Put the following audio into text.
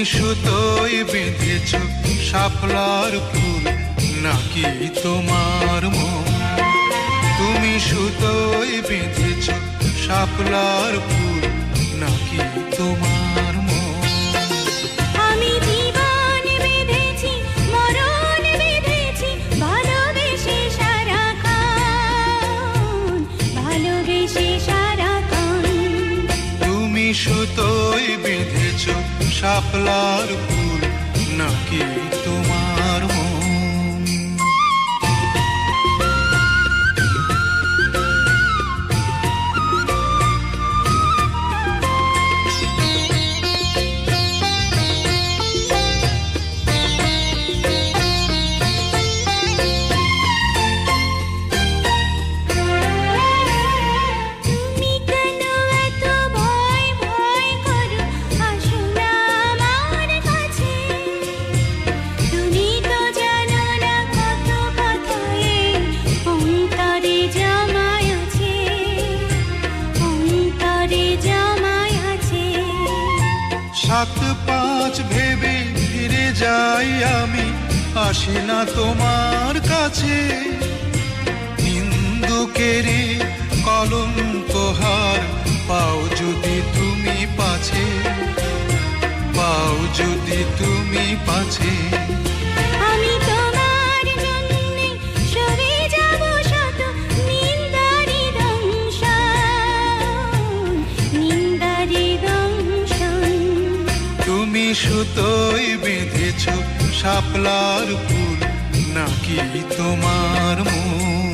সুতোয় বেঁধেছ শাপলার ফুল নাকি তোমার মন? তুমি সুতোয় বেঁধেছ শাপলার ফুল নাকি তোমার মন? আমি জীবন বেঁধেছি, মরণ বেঁধেছি, ভালোবেসে সারাক্ষণ, ভালোবেসে সারাক্ষণ। তুমি সুতোয় বেঁধেছ শাপলার ফুল নাকি তোমার মন? তুমি কেন এত ভয় ভয় করো? আসো না আমার কাছে। তুমি তো জানো না কত কথা এই অন্তরে জমায় আছে, অন্তরে জমায় আছে। 7-5 ভেবে ফিরে যাই আমি, আসি না তোমার কাছে। নিন্দুকেরই কলঙ্কহার পাও যদি তুমি পাছে, পাও যদি তুমি পাছে। আমি তোমার জন্যে সরে যাব শত নিন্দারি দংশন, নিন্দারি দংশন। তুমি সুতোয় বেঁধেছ শাপলার ফুল নাকি তোমার মন?